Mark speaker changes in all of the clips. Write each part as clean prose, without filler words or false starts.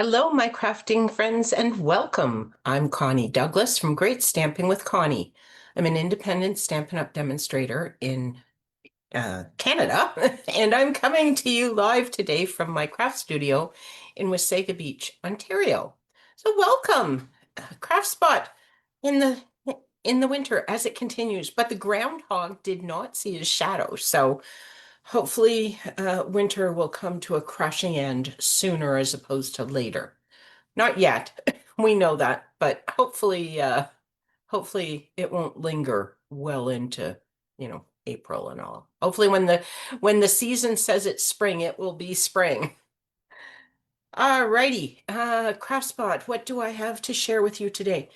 Speaker 1: Hello, my crafting friends, and welcome. I'm Connie Douglas from Great Stamping with Connie. I'm an independent Stampin' Up! Demonstrator in Canada, and I'm coming to you live today from my craft studio in Wasaga Beach, Ontario. So welcome, Craft Spot in the winter as it continues. But the groundhog did not see his shadow, so hopefully winter will come to a crashing end sooner as opposed to later. Not yet. We know that, but hopefully it won't linger well into, April and all. Hopefully when the season says it's spring, it will be spring. Alrighty. CraftSpot, what do I have to share with you today?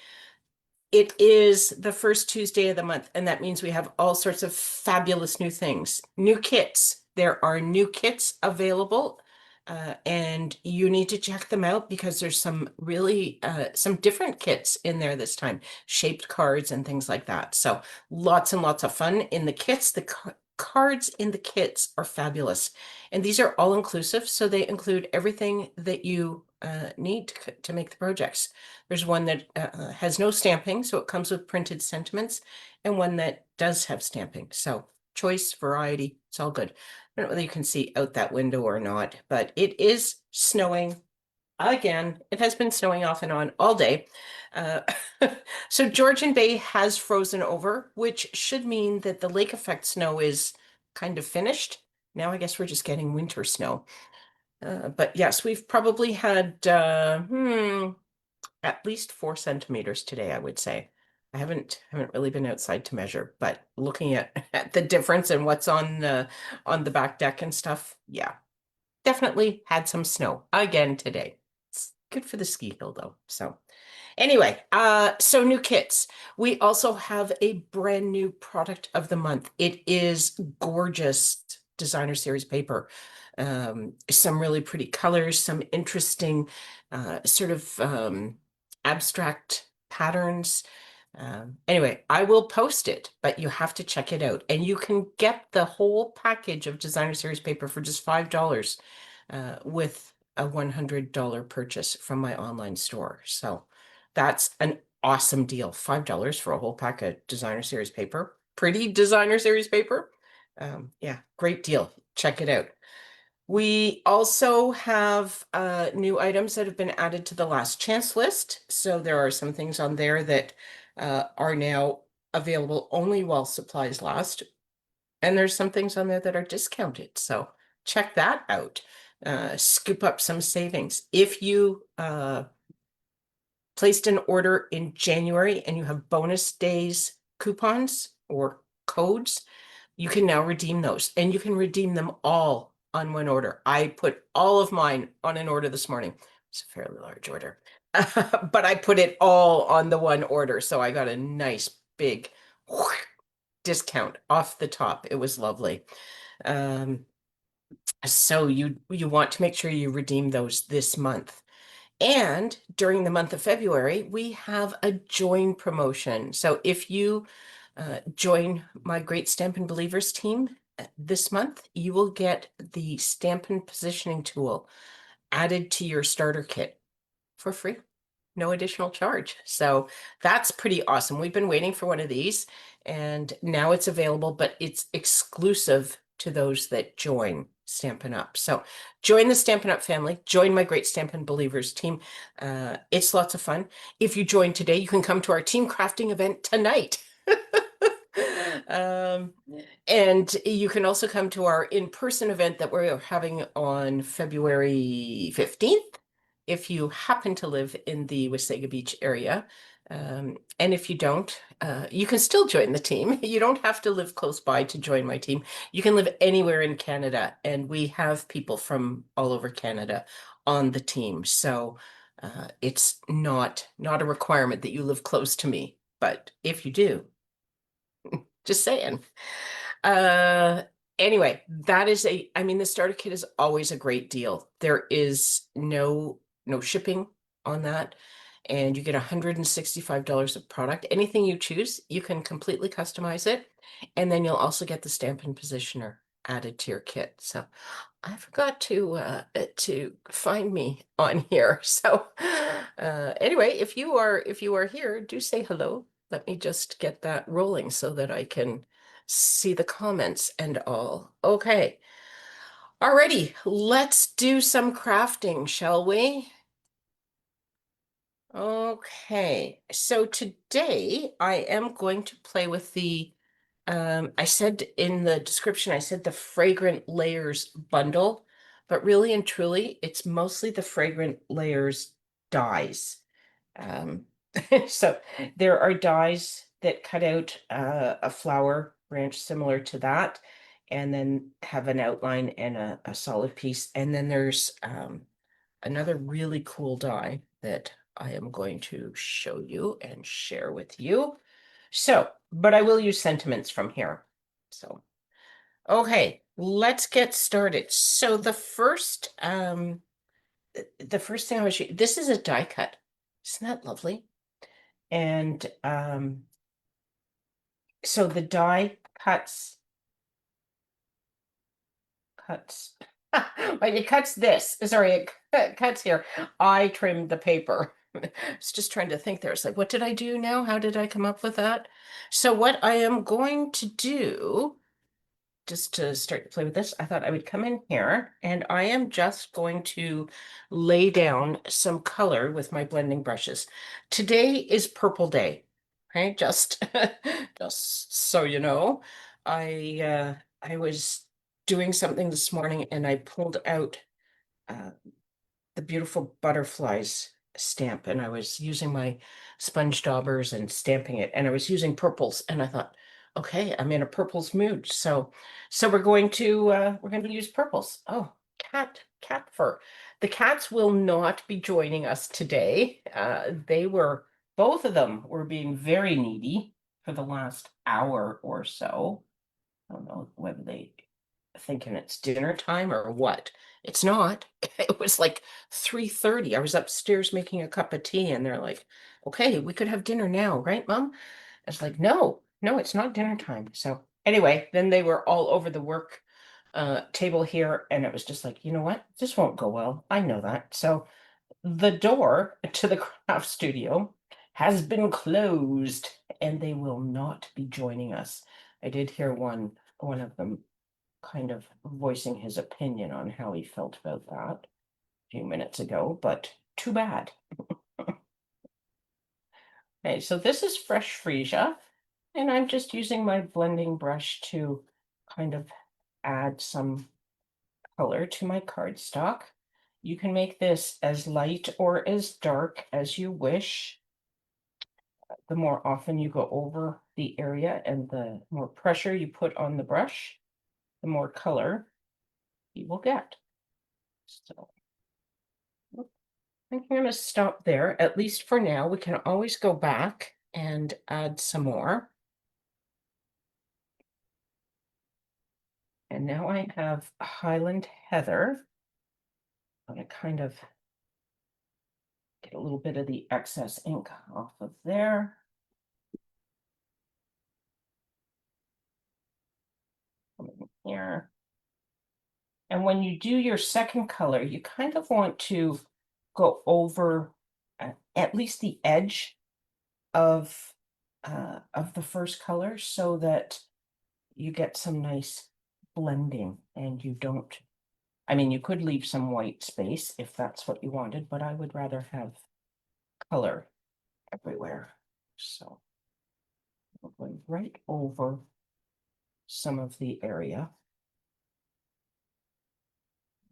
Speaker 1: It is the first Tuesday of the month, and that means we have all sorts of fabulous new things. New kits. There are new kits available, and you need to check them out because there's some really some different kits in there this time, shaped cards and things like that. So lots and lots of fun in the kits. The cards in the kits are fabulous, and these are all inclusive, so they include everything that you need to make the projects. There's one that has no stamping, so it comes with printed sentiments, and one that does have stamping. So choice, variety, it's all good. I don't know whether you can see out that window or not, but it is snowing again. It has been snowing off and on all day. Uh, so Georgian Bay has frozen over, which should mean that the lake effect snow is kind of finished. Now I guess we're just getting winter snow. But yes, we've probably had at least 4 centimeters today, I would say. I haven't really been outside to measure, but looking at the difference and what's on the back deck and stuff, yeah, definitely had some snow again today. It's good for the ski hill though. So anyway, so new kits. We also have a brand new product of the month. It is gorgeous designer series paper. Some really pretty colors, some interesting sort of abstract patterns. Anyway, I will post it, but you have to check it out. And you can get the whole package of designer series paper for just $5 with a $100 purchase from my online store. So that's an awesome deal. $5 for a whole pack of designer series paper. Pretty designer series paper. Yeah, great deal. Check it out. We also have new items that have been added to the last chance list. So there are some things on there that are now available only while supplies last. And there's some things on there that are discounted. So check that out. Scoop up some savings. If you placed an order in January and you have bonus days coupons or codes, you can now redeem those. And you can redeem them all on one order. I put all of mine on an order this morning. It's a fairly large order, but I put it all on the one order. So I got a nice big discount off the top. It was lovely. So you want to make sure you redeem those this month. And during the month of February, we have a join promotion. So if you join my Great Stampin' Believers team this month, you will get the Stampin' Positioning tool added to your starter kit for free. No additional charge. So that's pretty awesome. We've been waiting for one of these, and now it's available, but it's exclusive to those that join Stampin' Up. So join the Stampin' Up family, join my Great Stampin' Believers team. It's lots of fun. If you join today, you can come to our team crafting event tonight. Um, and you can also come to our in-person event that we're having on February 15th if you happen to live in the Wasaga Beach area. And if you don't, you can still join the team. You don't have to live close by to join my team. You can live anywhere in Canada, and we have people from all over Canada on the team. So it's not a requirement that you live close to me, but if you do, just saying. Uh, anyway, that is I mean, the starter kit is always a great deal. There is no shipping on that, and you get $165 of product. Anything you choose, you can completely customize it, and then you'll also get the Stampin' Positioner added to your kit. So I forgot to find me on here. So anyway, if you are here, do say hello. Let me just get that rolling so that I can see the comments and all. Okay. Alrighty, let's do some crafting, shall we? Okay, so today I am going to play with I said in the description, I said the Fragrant Layers Bundle, but really and truly, it's mostly the Fragrant Layers dies. Um, so there are dies that cut out a flower branch similar to that, and then have an outline and a solid piece. And then there's another really cool die that I am going to show you and share with you. So, but I will use sentiments from here. So, okay, let's get started. So the first thing I was, this is a die cut. Isn't that lovely? And so the die cuts like it cuts this. Sorry, it cuts here. I trimmed the paper. I was just trying to think there. It's like, what did I do now? How did I come up with that? So what I am going to do, just to start to play with this, I thought I would come in here and I am just going to lay down some color with my blending brushes. Today is purple day, right? Just just so you know. I was doing something this morning and I pulled out uh, the beautiful butterflies stamp and I was using my sponge daubers and stamping it and I was using purples and I thought, okay, I'm in a purples mood. So we're going to use purples. Oh, cat fur. The cats will not be joining us today. Both of them were being very needy for the last hour or so. I don't know whether they thinking it's dinner time or what. It's not. It was like 3:30. I was upstairs making a cup of tea and they're like, "Okay, we could have dinner now, right, Mom?" I was like, "No, no, it's not dinner time." So anyway, then they were all over the work table here and it was just like, "You know what? This won't go well. I know that." So the door to the craft studio has been closed and they will not be joining us. I did hear one of them kind of voicing his opinion on how he felt about that a few minutes ago, but too bad. Okay, so this is fresh freesia, and I'm just using my blending brush to kind of add some color to my cardstock. You can make this as light or as dark as you wish. The more often you go over the area and the more pressure you put on the brush, the more color you will get. So I think I'm going to stop there, at least for now. We can always go back and add some more. And now I have Highland Heather. I'm going to kind of get a little bit of the excess ink off of there. Come in here. And when you do your second color, you kind of want to go over at least the edge of the first color so that you get some nice blending and you don't, I mean, you could leave some white space if that's what you wanted, but I would rather have color everywhere. So I'm going right over some of the area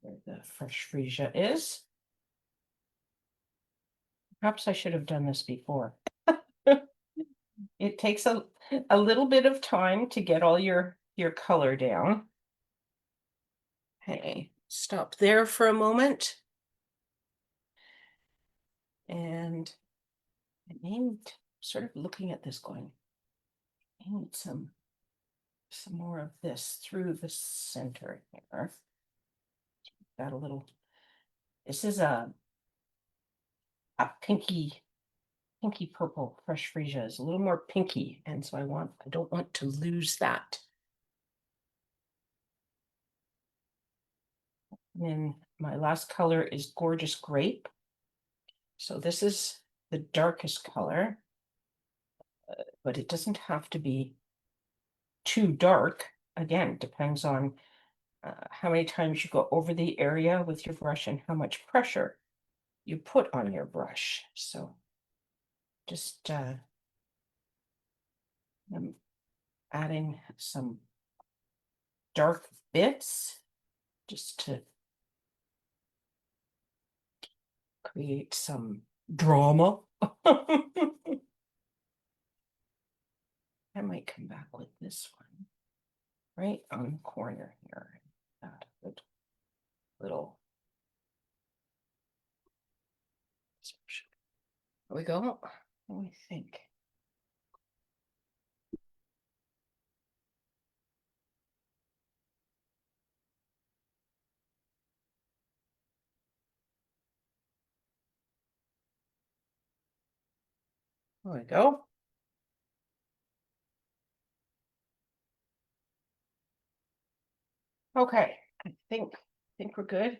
Speaker 1: where the fresh freesia is. Perhaps I should have done this before. It takes a little bit of time to get all your color down. Okay, stop there for a moment. And I need sort of looking at this going, I need some more of this through the center here. Got a little, this is a pinky purple. Fresh freesia is a little more pinky, and so I don't want to lose that. And then my last color is Gorgeous Grape. So this is the darkest color, but it doesn't have to be too dark. Again, depends on how many times you go over the area with your brush and how much pressure you put on your brush. So just I'm adding some dark bits just to create some drama. I might come back with this one right on the corner here. That little. There we go. Let me think. There we go. Okay, I think we're good.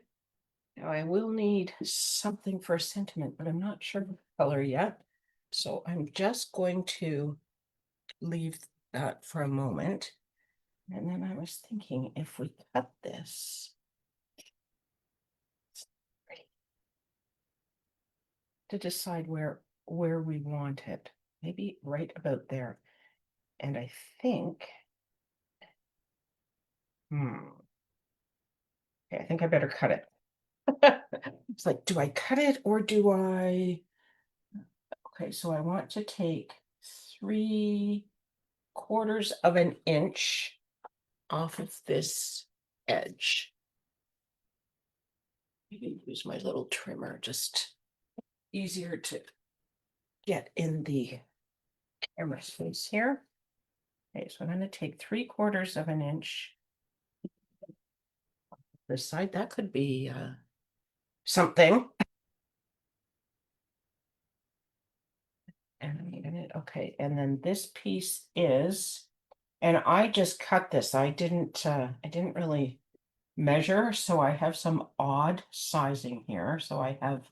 Speaker 1: Now I will need something for a sentiment, but I'm not sure the color yet. So I'm just going to leave that for a moment. And then I was thinking if we cut this, to decide where we want it, maybe right about there. And I think, okay, I think I better cut it. It's like, do I cut it or do I? Okay, so I want to take 3/4 of an inch off of this edge. Maybe use my little trimmer, just easier to get in the camera space here. Okay, so I'm going to take 3/4 of an inch. This side, that could be something. And okay, and then this piece is, and I just cut this. I didn't really measure, so I have some odd sizing here. So I have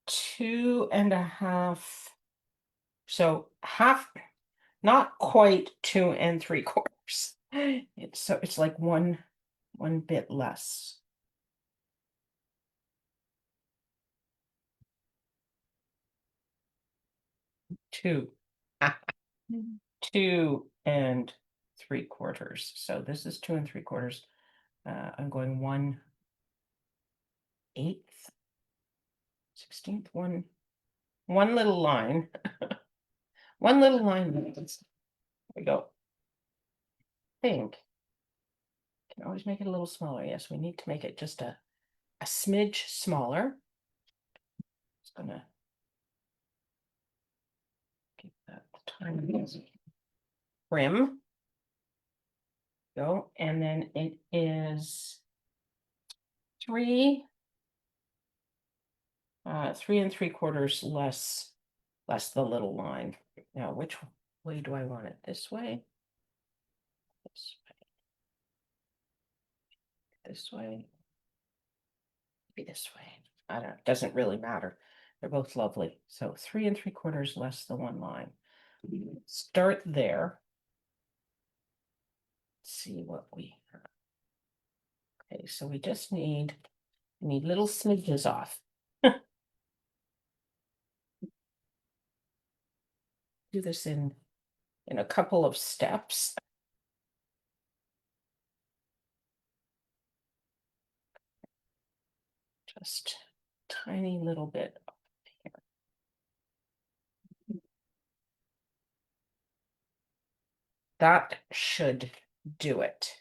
Speaker 1: 2.5. So half, not quite 2 3/4. It's like one bit less. 2. 2 3/4. So this is 2 3/4. I'm going 1/8, 16th, one little line. One little line. There we go. I think can always make it a little smaller. Yes, we need to make it just a smidge smaller. Just gonna give that tiny trim. Go, and then it is 3 3 3/4 less the little line. Now, which way do I want it? This way? This way. This way? Maybe this way. I don't know. It doesn't really matter. They're both lovely. So 3 3/4 less the one line. Start there. See what we have. Okay, so we just need little smidges off. Do this in a couple of steps. Just tiny little bit here. That should do it.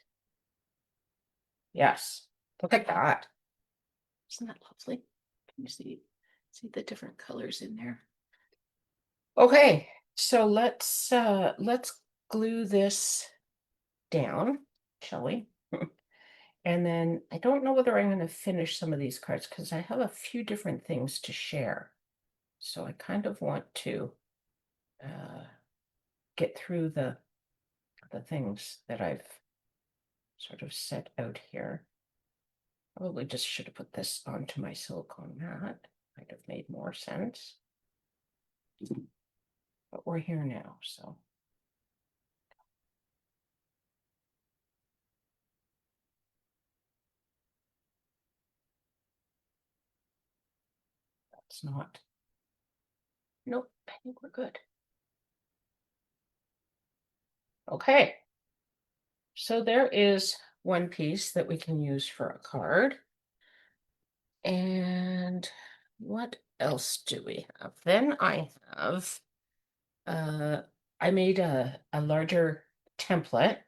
Speaker 1: Yes, look at that. Isn't that lovely? Can you see the different colors in there? Okay, so let's glue this down, shall we? And then I don't know whether I'm going to finish some of these cards because I have a few different things to share. So I kind of want to get through the things that I've sort of set out here. Probably just should have put this onto my silicone mat. Might have made more sense. But we're here now, so. That's not. Nope, I think we're good. Okay. So there is one piece that we can use for a card. And what else do we have? Then I have, I made a larger template,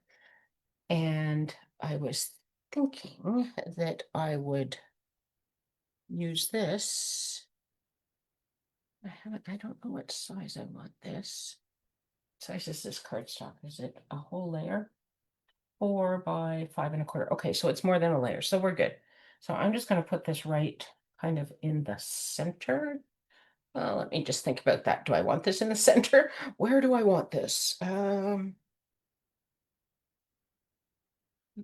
Speaker 1: and I was thinking that I would use this. I don't know what size I want this. What size is this cardstock? Is it a whole layer? 4 by 5 1/4. Okay, so it's more than a layer, so we're good. So I'm just going to put this right kind of in the center. Well, let me just think about that. Do I want this in the center? Where do I want this? Maybe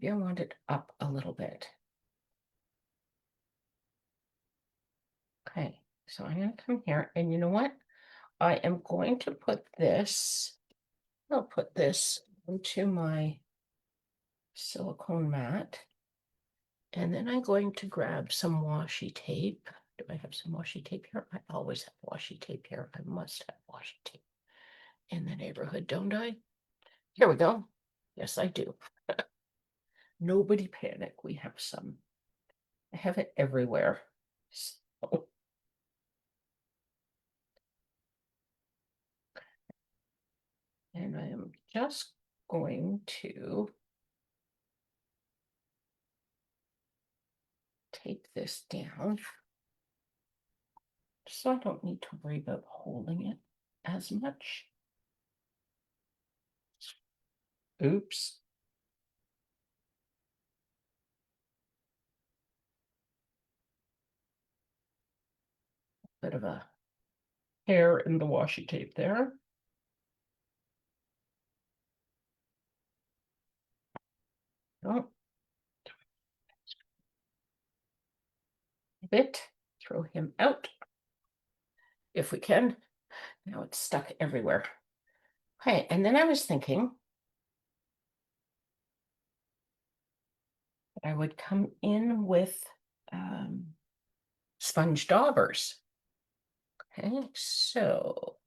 Speaker 1: I want it up a little bit. Okay, so I'm going to come here, and you know what? I am going to put this, I'll put this into my silicone mat, and then I'm going to grab some washi tape. Do I have some washi tape here? I always have washi tape here. I must have washi tape in the neighborhood, don't I? Here we go. Yes, I do. Nobody panic. We have some. I have it everywhere. So. And I am just going to tape this down so I don't need to worry about holding it as much. Oops. Bit of a hair in the washi tape there. Oh. A bit. Throw him out if we can. Now it's stuck everywhere. Okay, and then I was thinking that I would come in with sponge daubers. Okay, so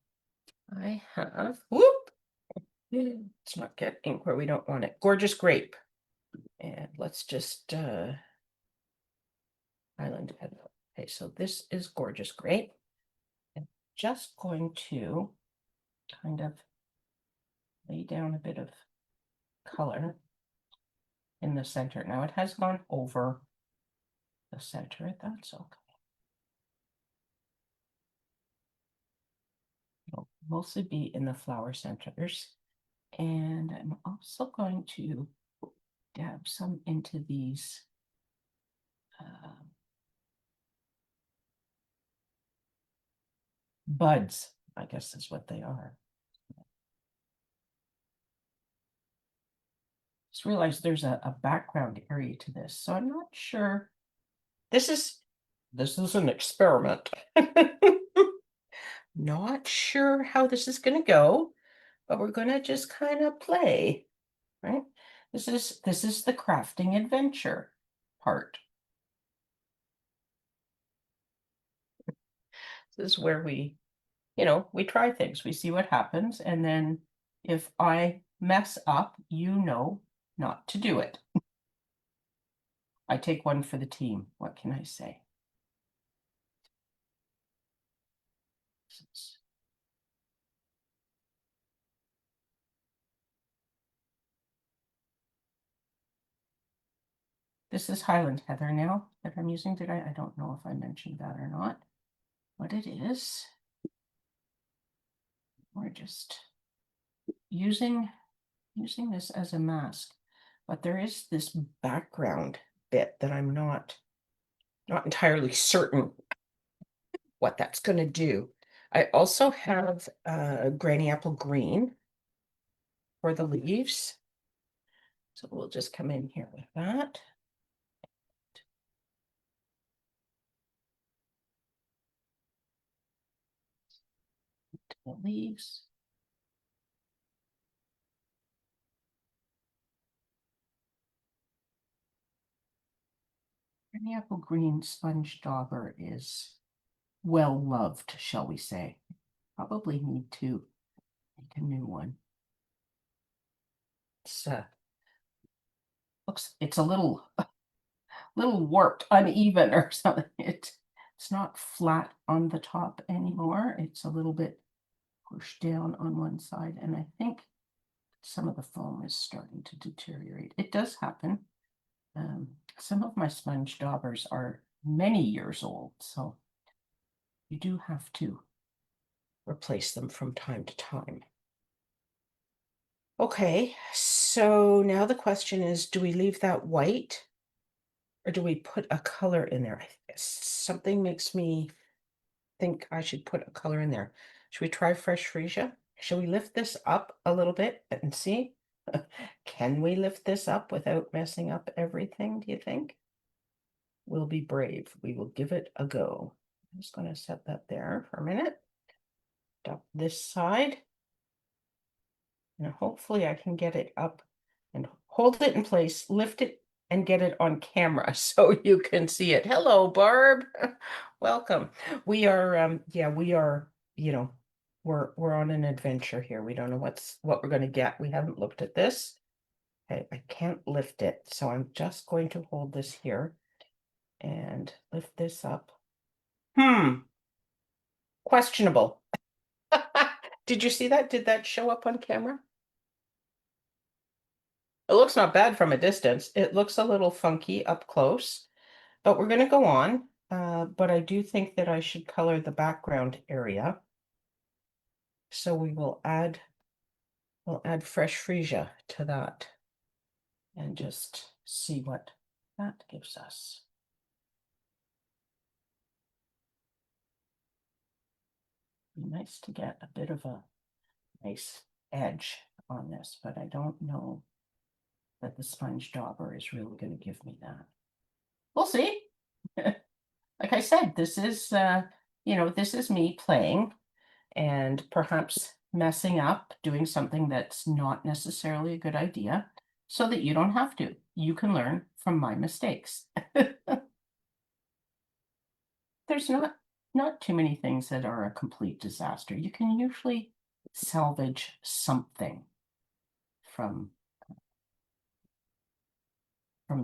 Speaker 1: I have, whoop, let's not get ink where we don't want it. Gorgeous Grape. And let's just Island Head. Okay, so this is Gorgeous Grape. I'm just going to kind of lay down a bit of color in the center. Now it has gone over the center, that's okay. It'll mostly be in the flower centers. And I'm also going to dab some into these buds, I guess is what they are. Just realized there's a background area to this, so I'm not sure. This is an experiment. Not sure how this is going to go, but we're going to just kind of play, right? This is the crafting adventure part. This is where we try things, we see what happens, and then if I mess up, you know not to do it. I take one for the team. What can I say? This is Highland Heather now that I'm using. I don't know if I mentioned that or not. What it is, we're just using this as a mask, but there is this background bit that I'm not entirely certain what that's going to do. I also have Granny Apple Green for the leaves. So we'll just come in here with that. The leaves. The apple green sponge dauber is well loved, shall we say. Probably need to make a new one. It's it's a little warped, uneven or something. It's not flat on the top anymore. It's a little bit pushed down on one side, and I think some of the foam is starting to deteriorate. It does happen. Some of my sponge daubers are many years old, so you do have to replace them from time to time. Okay, so now the question is, do we leave that white or do we put a color in there? Something makes me think I should put a color in there. Should we try fresh freesia? Should we lift this up a little bit and see? Can we lift this up without messing up everything, do you think? We'll be brave. We will give it a go. I'm just going to set that there for a minute. Up this side. And hopefully I can get it up and hold it in place, lift it, and get it on camera so you can see it. Hello, Barb. Welcome. We are, yeah, we are, you know, we're on an adventure here. We don't know what we're going to get. We haven't looked at this. Okay, I can't lift it, so I'm just going to hold this here and lift this up. Questionable. Did you see that? Did that show up on camera? It looks not bad from a distance. It looks a little funky up close, but we're going to go on. But I do think that I should color the background area. So we'll add fresh freesia to that and just see what that gives us. Be nice to get a bit of a nice edge on this, but I don't know that the sponge dauber is really going to give me that. We'll see. Like I said, this is, this is me playing and perhaps messing up, doing something that's not necessarily a good idea, so that you don't have to. You can learn from my mistakes. There's not too many things that are a complete disaster. You can usually salvage something from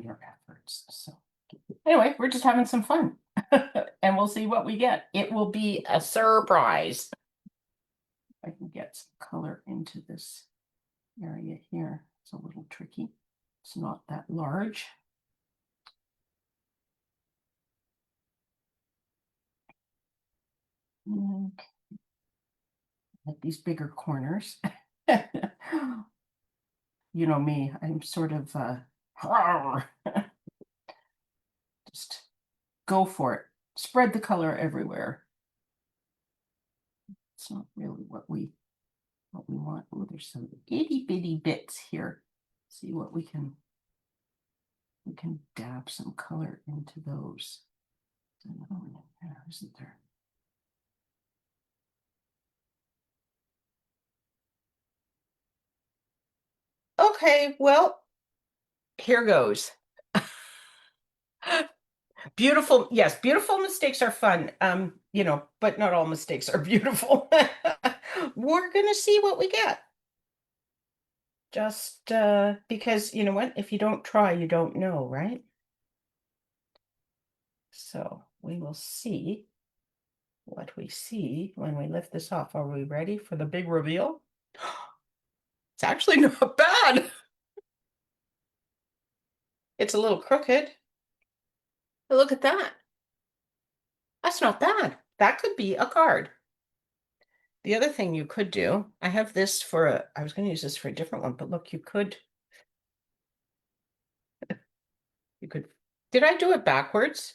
Speaker 1: your efforts. So anyway, we're just having some fun. And we'll see what we get. It will be a surprise. I can get some color into this area here. It's a little tricky. It's not that large. Okay. Like these bigger corners. You know me, I'm sort of just go for it. Spread the color everywhere. It's not really what we want. Oh, there's some itty bitty bits here. See what we can dab some color into those. There's another one in there, isn't there? Okay, well, here goes. Beautiful, yes, beautiful mistakes are fun. But not all mistakes are beautiful. We're gonna see what we get. Just because you know what, if you don't try, you don't know, right? So we will see what we see when we lift this off. Are we ready for the big reveal? It's actually not bad. It's a little crooked. But look at that. That's not bad. That could be a card. The other thing you could do, I have this I was going to use this for a different one, but look, you could, did I do it backwards?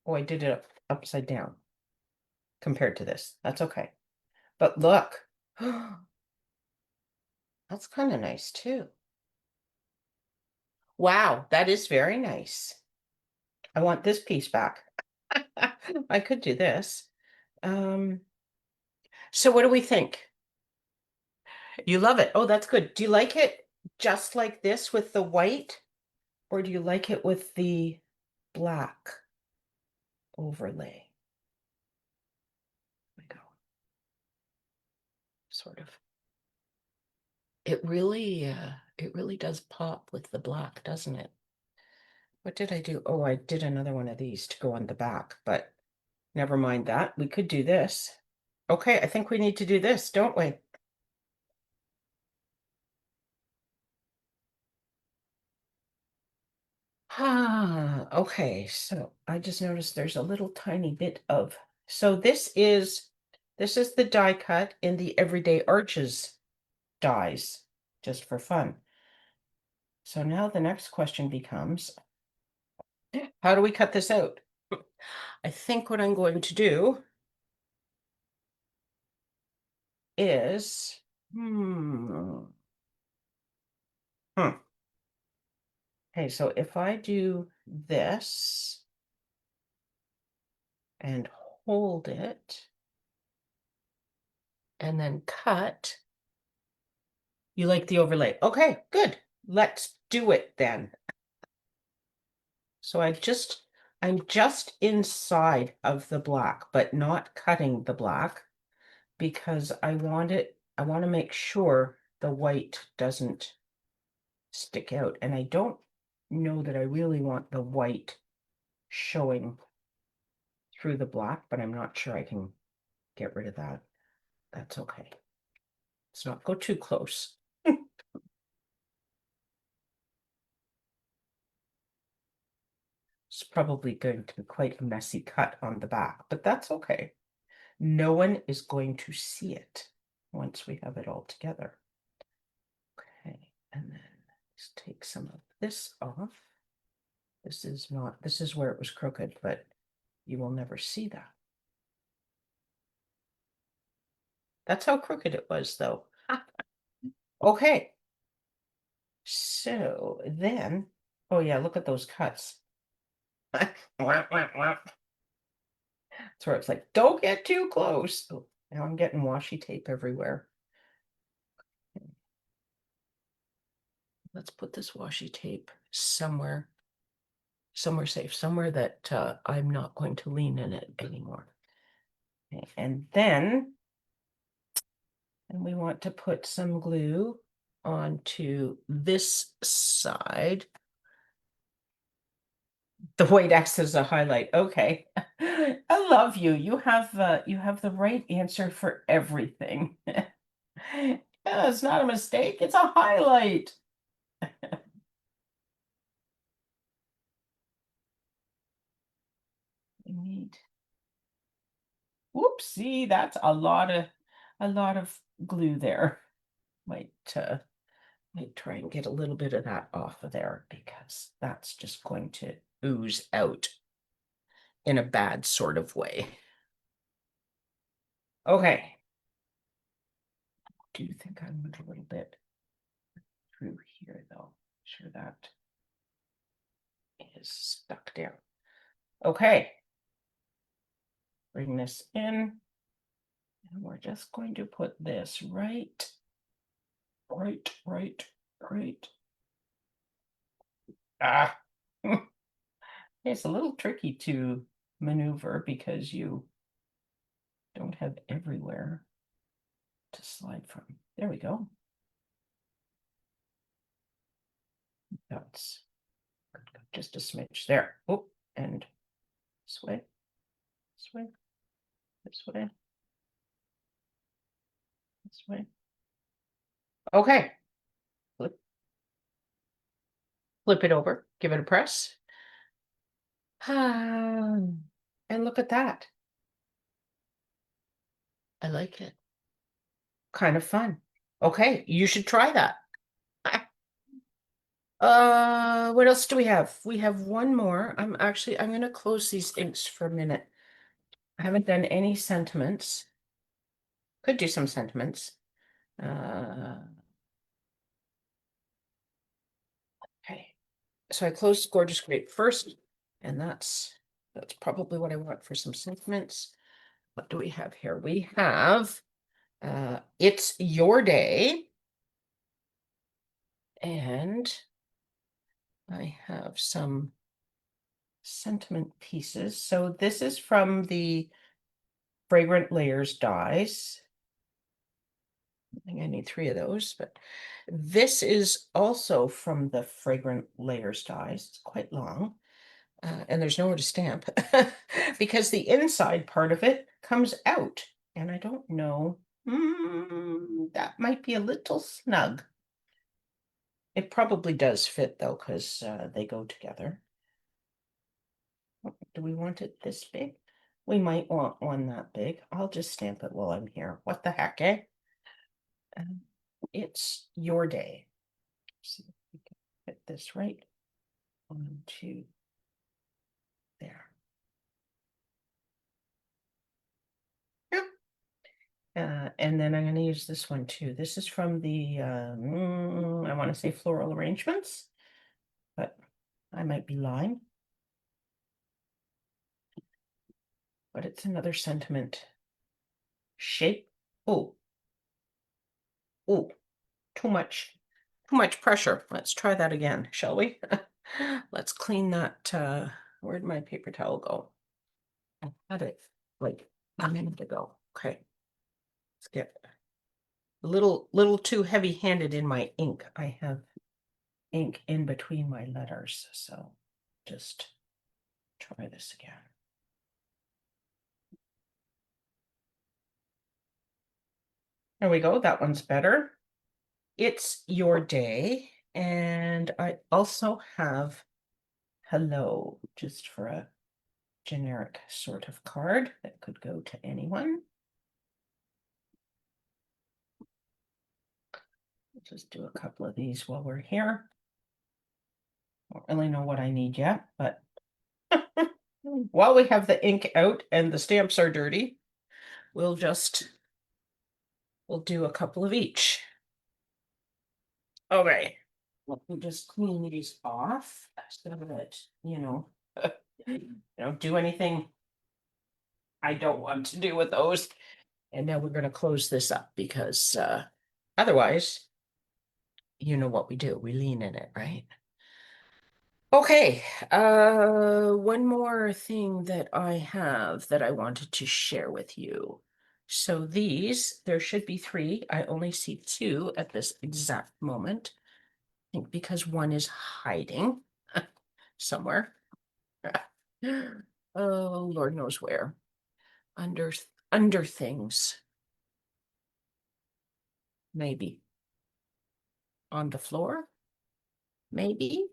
Speaker 1: Oh, I did it upside down compared to this. That's okay. But look, That's kind of nice too. Wow, that is very nice. I want this piece back. I could do this. Um, so what do we think? You love it. Oh, that's good. Do you like it just like this with the white, or do you like it with the black overlay? There we go. Sort of. It really does pop with the black, doesn't it? What did I do? Oh, I did another one of these to go on the back, but never mind that. We could do this. Okay, I think we need to do this, don't we? Ah, okay. So I just noticed there's a little tiny bit of, so this is the die cut in the Everyday Arches dies, just for fun. So now the next question becomes, how do we cut this out? I think what I'm going to do is, hmm, hmm. Okay, so if I do this and hold it and then cut, you like the overlay. Okay, good. Let's do it then. So I'm just inside of the black, but not cutting the black because I want to make sure the white doesn't stick out. And I don't know that I really want the white showing through the black, but I'm not sure I can get rid of that. That's okay. Let's not go too close. It's probably going to be quite a messy cut on the back, but that's okay. No one is going to see it once we have it all together. Okay, and then let's take some of this off. This is where it was crooked, but you will never see that. That's how crooked it was, though. Okay, so then, oh yeah, look at those cuts. That's where it's like, don't get too close. Oh, now I'm getting washi tape everywhere. Let's put this washi tape somewhere safe, somewhere that I'm not going to lean in it anymore. Okay, and then we want to put some glue onto this side. The white X is a highlight. Okay. I love you. You have the right answer for everything. Yeah, it's not a mistake, it's a highlight. We need, whoopsie, that's a lot of glue there. Might try and get a little bit of that off of there because that's just going to ooze out in a bad sort of way. Okay. Do you think I went a little bit through here though? Sure that is stuck down. Okay. Bring this in. And we're just going to put this right. Ah. It's a little tricky to maneuver because you don't have everywhere to slide from. There we go. That's just a smidge there. Oh, and this way, this way, this way, this way. Okay. Flip it over, give it a press. And look at that. I like it. Kind of fun. Okay, you should try that. What else do we have? We have one more. I'm gonna close these inks for a minute. I haven't done any sentiments. Could do some sentiments. Uh, So I closed Gorgeous Grape first, and that's probably what I want for some sentiments. What do we have here? We have It's Your Day, and I have some sentiment pieces. So this is from the Fragrant Layers dies. I think I need 3 of those, but this is also from the Fragrant Layers dies. It's quite long. And there's nowhere to stamp because the inside part of it comes out. And I don't know, that might be a little snug. It probably does fit though, because they go together. Do we want it this big? We might want one that big. I'll just stamp it while I'm here. What the heck, eh? Um, it's Your Day. See if we can fit this right onto there. Yep. And then I'm going to use this one too. This is from the, I want to say Floral Arrangements, but I might be lying. But it's another sentiment shape. Oh, too much pressure. Let's try that again, shall we? Let's clean that. Where'd my paper towel go? I had it like a minute ago. Okay, let's get a little too heavy-handed in my ink. I have ink in between my letters, so just try this again. There we go. That one's better. It's Your Day. And I also have Hello, just for a generic sort of card that could go to anyone. I'll just do a couple of these while we're here. Don't really know what I need yet, but while we have the ink out and the stamps are dirty, we'll do a couple of each. Okay, let me just clean these off so that, don't do anything I don't want to do with those. And now we're going to close this up because otherwise, you know what we do. We lean in it, right? Okay, one more thing that I have that I wanted to share with you. So these, there should be 3. I only see 2 at this exact moment. I think because one is hiding somewhere. Oh, Lord knows where. Under things. Maybe. On the floor? Maybe.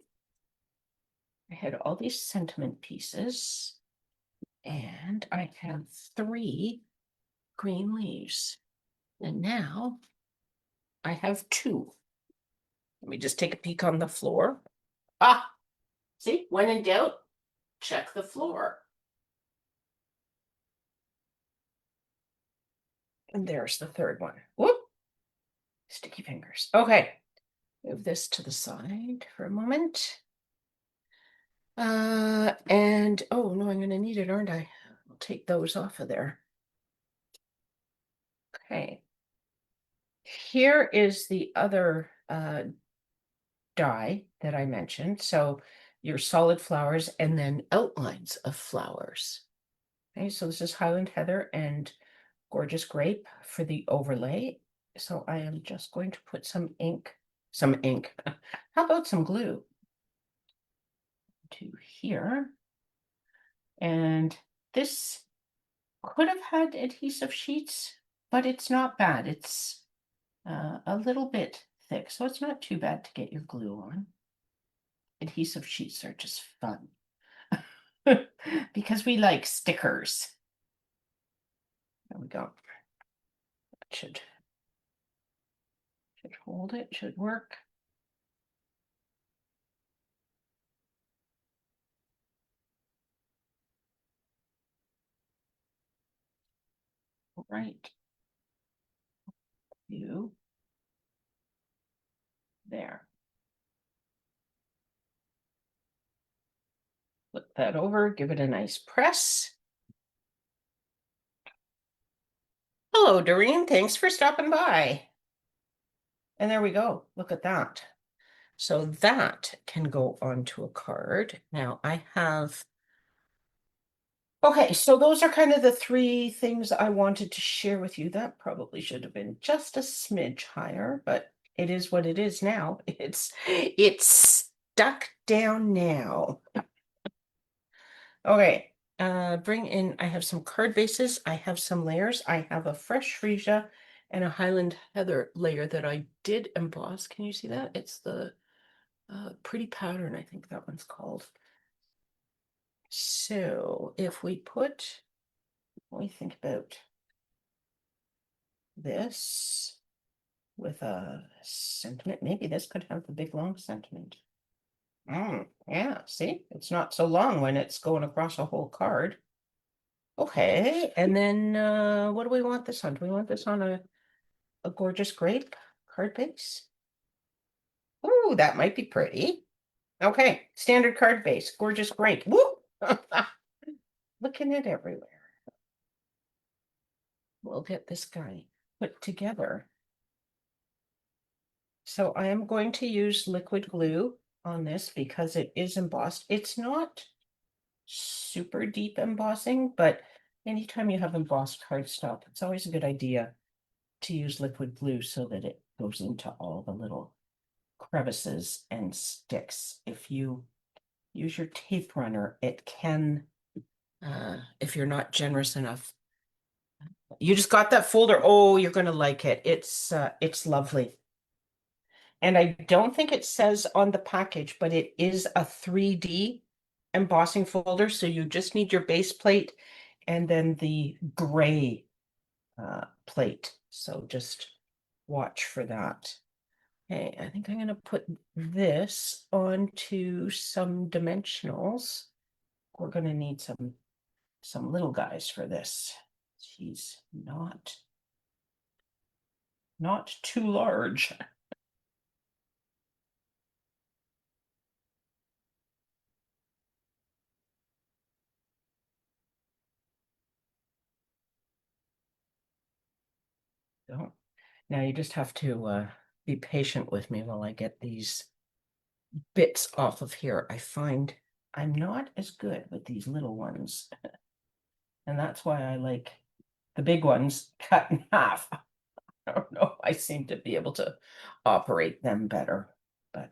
Speaker 1: I had all these sentiment pieces, and I have 3 green leaves. And now I have 2. Let me just take a peek on the floor. Ah, see, when in doubt, check the floor. And there's the 3rd one. Whoop, sticky fingers. Okay, move this to the side for a moment. And oh no, I'm gonna need it, aren't I? I'll take those off of there. Okay. Here is the other die that I mentioned. So your solid flowers and then outlines of flowers. Okay, so this is Highland Heather and Gorgeous Grape for the overlay. So I am just going to put some ink. How about some glue to here? And this could have had adhesive sheets, but it's not bad. It's a little bit thick, so it's not too bad to get your glue on. Adhesive sheets are just fun because we like stickers. There we go. That should hold it, should work. Right. You there. that over, give it a nice press. Hello, Doreen. Thanks for stopping by. And there we go. Look at that. So that can go onto a card. Now I have. Okay, so those are kind of the three things I wanted to share with you. That probably should have been just a smidge higher, but it is what it is now. It's stuck down now. Okay, bring in, I have some card bases, I have some layers, I have a fresh freesia and a Highland Heather layer that I did emboss. Can you see that? It's the pretty pattern, I think that one's called. So if we put, what do we think about this with a sentiment? Maybe this could have the big long sentiment. Yeah, see, it's not so long when it's going across a whole card. Okay, and then what do we want this on? Do we want this on a gorgeous grape card base? Ooh, that might be pretty. Okay, standard card base, gorgeous grape. Woo! Looking at everywhere. We'll get this guy put together. So I am going to use liquid glue on this because it is embossed. It's not super deep embossing, but anytime you have embossed cardstock, it's always a good idea to use liquid glue so that it goes into all the little crevices and sticks. If you use your tape runner, it can, if you're not generous enough. You just got that folder. Oh, you're going to like it. It's lovely. And I don't think it says on the package, but it is a 3D embossing folder. So you just need your base plate and then the gray plate. So just watch for that. Okay, I think I'm going to put this onto some dimensionals. We're going to need some little guys for this. He's not too large. So now you just have to be patient with me while I get these bits off of here. I find I'm not as good with these little ones. And that's why I like the big ones cut in half. I don't know. I seem to be able to operate them better, but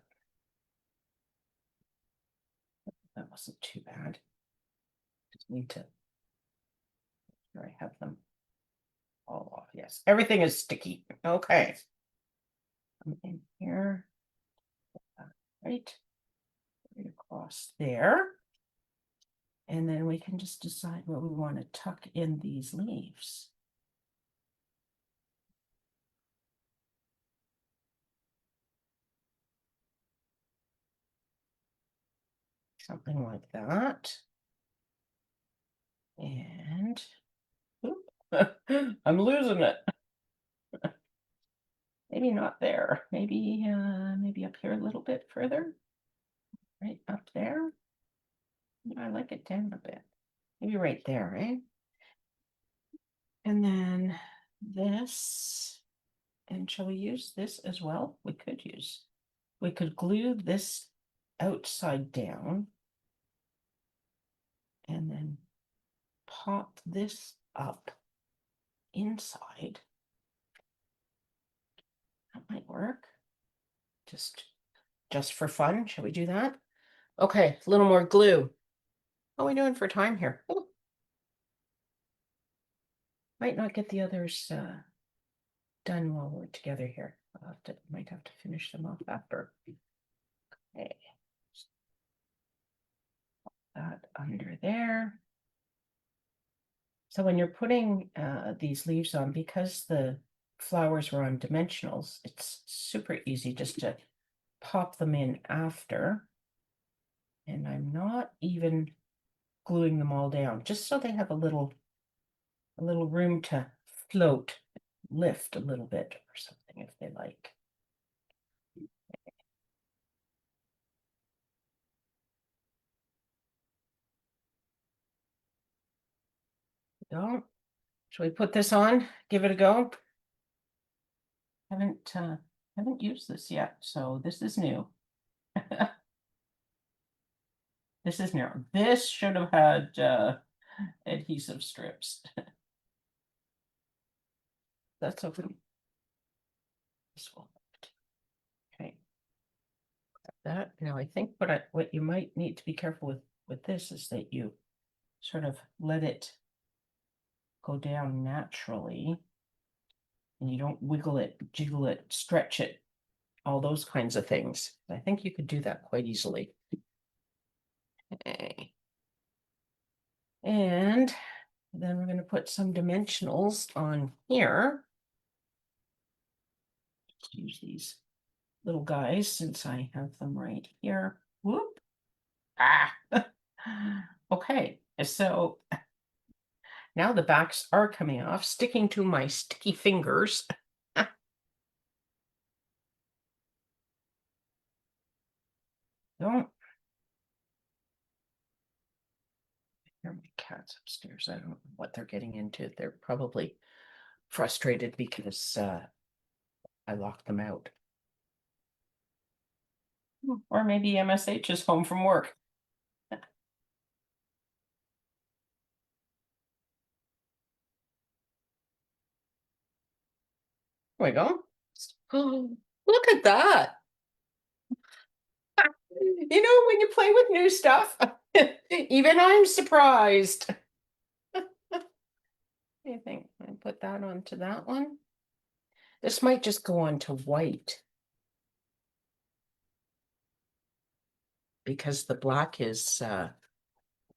Speaker 1: that wasn't too bad. Just need to, here I have them all off. Yes, everything is sticky. Okay. I'm in here. Right across there. And then we can just decide where we want to tuck in these leaves. Something like that. And I'm losing it. Maybe not there. Maybe up here a little bit further. Right up there. I like it down a bit. Maybe right there, right? And then this. And shall we use this as well? We could glue this outside down and then pop this up inside. That might work. Just for fun. Shall we do that? Okay, a little more glue. How are we doing for time here? Ooh. Might not get the others done while we're together here. Might have to finish them off after. Okay. That under there. So when you're putting these leaves on, because the flowers were on dimensionals, it's super easy just to pop them in after. And I'm not even gluing them all down, just so they have a little room to float, lift a little bit or something if they like. Go. Shall we put this on? Give it a go? Haven't used this yet, so this is new. This is new. This should have had adhesive strips. That's okay. This will okay. That now I think what you might need to be careful with this is that you sort of let it go down naturally and you don't wiggle it, jiggle it, stretch it, all those kinds of things. I think you could do that quite easily. Okay. And then we're going to put some dimensionals on here. Let's use these little guys since I have them right here. Whoop. Ah. Okay, so now the backs are coming off, sticking to my sticky fingers. Don't. Here are my cats upstairs. I don't know what they're getting into. They're probably frustrated because I locked them out. Or maybe MSH is home from work. There we go. Oh, look at that. You know, when you play with new stuff, even I'm surprised. I think I put that onto that one. This might just go on to white because the black is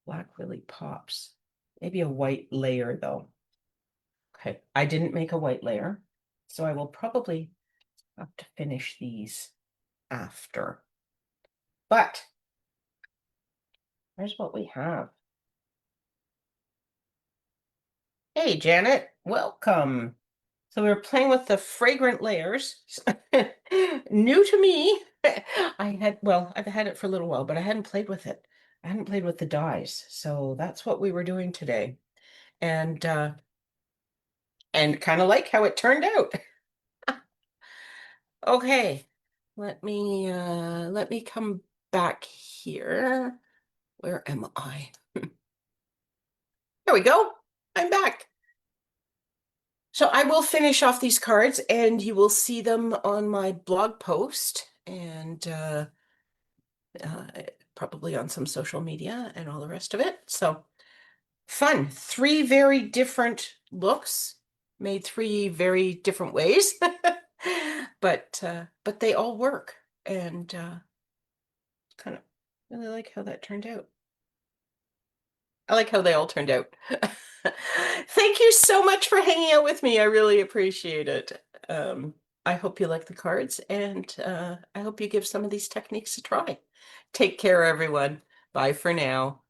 Speaker 1: black really pops. Maybe a white layer though. Okay, I didn't make a white layer, so I will probably have to finish these after. But here's what we have. Hey, Janet, welcome. So we were playing with the fragrant layers. New to me. I've had it for a little while, but I hadn't played with it. I hadn't played with the dyes. So that's what we were doing today. And kind of like how it turned out. Okay. Let me come back here. Where am I? There we go. I'm back. So I will finish off these cards and you will see them on my blog post and probably on some social media and all the rest of it. So fun. 3 very different looks made 3 very different ways. But they all work and kind of really like how that turned out. I like how they all turned out. Thank you so much for hanging out with me. I really appreciate it. I hope you like the cards and I hope you give some of these techniques a try. Take care, everyone. Bye for now.